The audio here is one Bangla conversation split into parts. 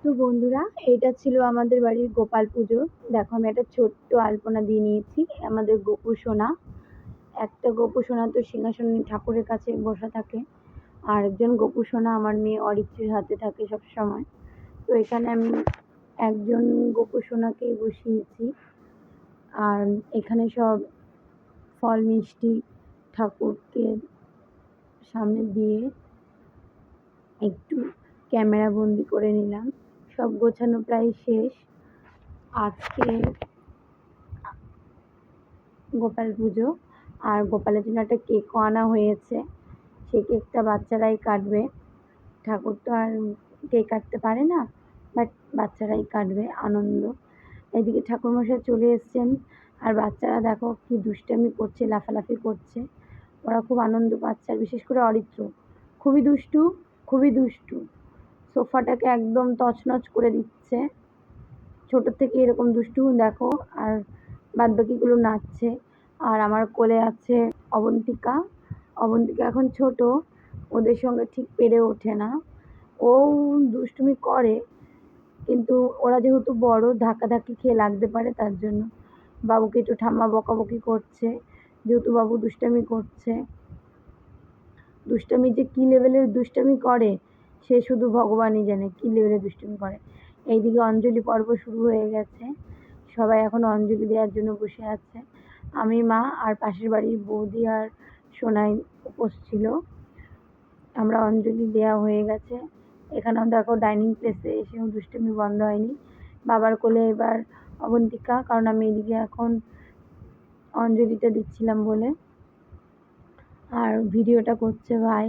তো বন্ধুরা, এটা ছিল আমাদের বাড়ির গোপাল পুজো। দেখো, আমি একটা ছোট্ট আলপনা দিয়ে নিয়েছি আমাদের গোপু সোনা। একটা গোপু সোনা তো সিংহাসনে ঠাকুরের কাছে বসা থাকে, আর একজন গোপু সোনা আমার মেয়ে অরিত্রীর হাতে থাকে সব সময়। তো এখানে আমি একজন গোপু সোনাকেই বসিয়েছি। আর এখানে সব ফল মিষ্টি ঠাকুরকে সামনে দিয়ে একটু ক্যামেরা বন্দি করে নিলাম। সব গোছানো প্রায় শেষ। আজকে গোপাল পুজো, আর গোপালের জন্য একটা কেকও আনা হয়েছে। সেই কেকটা বাচ্চারাই কাটবে। ঠাকুর তো আর কেক কাটতে পারে না, বাট বাচ্চারাই কাটবে, আনন্দ। এদিকে ঠাকুরমশাই চলে এসছেন, আর বাচ্চারা দেখো কি দুষ্টামি করছে, লাফালাফি করছে। ওরা খুব আনন্দ পাচ্ছে, আর বিশেষ করে অরিত্র খুবই দুষ্টু, খুবই দুষ্টু। সোফাটাকে একদম তছনছ করে দিচ্ছে। ছোট থেকে এরকম দুষ্টু দেখো। আর বাদবাকিগুলো নাচছে। আর আমার কোলে আছে অবন্তিকা। অবন্তিকা এখন ছোট, ওদের সঙ্গে ঠিক পেরে ওঠে না। ও দুষ্টুমি করে, কিন্তু ওরা যেহেতু বড়, ধাক্কাধাক্কি খেয়ে লাগতে পারে, তার জন্য বাবুকে একটু ঠাম্মা বকাবকি করছে, যেহেতু বাবু দুষ্টামি করছে। দুষ্টামি যে কী লেভেলের দুষ্টামি করে সে শুধু ভগবানই জানে কী লেভেলের দুষ্টামি করে। এইদিকে অঞ্জলি পর্ব শুরু হয়ে গেছে, সবাই এখন অঞ্জলি দেওয়ার জন্য বসে আছে। আমি, মা আর পাশের বাড়ির বৌদি আর সোনাই উপোস ছিল। আমরা অঞ্জলি দেওয়া হয়ে গেছে। এখানেও দেখো ডাইনিং প্লেসে এসেও দুষ্টুমি বন্ধ হয়নি। বাবার কোলে এবার অবন্তিকা, কারণ আমি এদিকে এখন অঞ্জলিটা দিচ্ছিলাম বলে। আর ভিডিওটা করছে ভাই,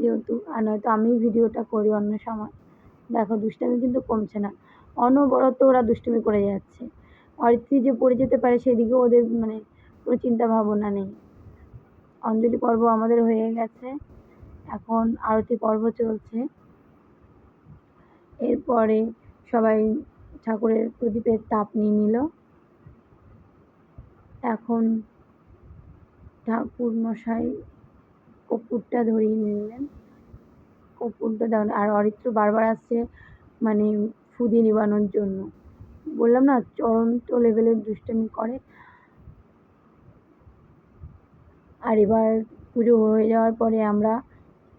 যেহেতু, আর নয়তো আমি ভিডিওটা করি অন্য সময়। দেখো দুষ্টামি কিন্তু কমছে না, অনবরত ওরা দুষ্টুমি করে যাচ্ছে। অরিত্রী যে পড়ে যেতে পারে সেদিকে ওদের মানে কোনো চিন্তা ভাবনা নেই। অঞ্জলি পর্ব আমাদের হয়ে গেছে, এখন আরতি পর্ব চলছে। এরপরে সবাই ঠাকুরের প্রদীপের তাপ নিয়ে নিল। এখন ঠাকুর মশাই কর্পূরটা ধরিয়ে নিলেন। কর্পূরটা দেওয়া, আর অরিত্র বারবার আসছে মানে ফুদি নিবানোর জন্য। বললাম না, চরন্ত লেভেলের দুষ্টামি করে। আর এবার পুজো হয়ে যাওয়ার পরে আমরা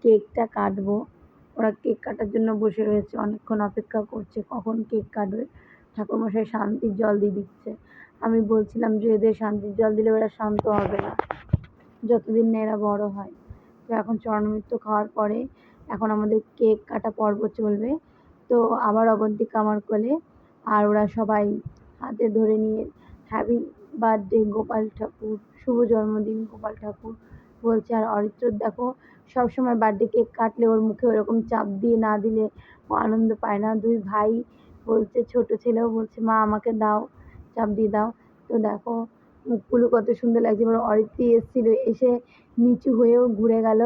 কেকটা কাটবো। ওরা কেক কাটার জন্য বসে রয়েছে, অনেকক্ষণ অপেক্ষা করছে কখন কেক কাটবে। ঠাকুরমশাই শান্তির জল দিয়ে দিচ্ছে। আমি বলছিলাম যে এদের শান্তির জল দিলে ওরা শান্ত হবে না যতদিন না এরা বড় হয়। তো এখন চরণমৃত্য খাওয়ার পরে এখন আমাদের কেক কাটা পর্ব চলবে। তো আবার অবন্তিকা আমার কোলে, আর ওরা সবাই হাতে ধরে নিয়ে হ্যাপি বার্থডে গোপাল ঠাকুর, শুভ জন্মদিন গোপাল ঠাকুর বলছে। আর অরিত্র দেখো, সবসময় বার্থডে কেক কাটলে ওর মুখে ওরকম চাপ দিয়ে না দিলে ও আনন্দ পায় না। দুই ভাই বলছে, ছোট ছেলেও বলছে মা আমাকে দাও, চাপ দিয়ে দাও। তো দেখো মুখগুলো কত সুন্দর লাগছে। এবার অরিত্রী এসেছিল, এসে নিচু হয়েও ঘুরে গেল।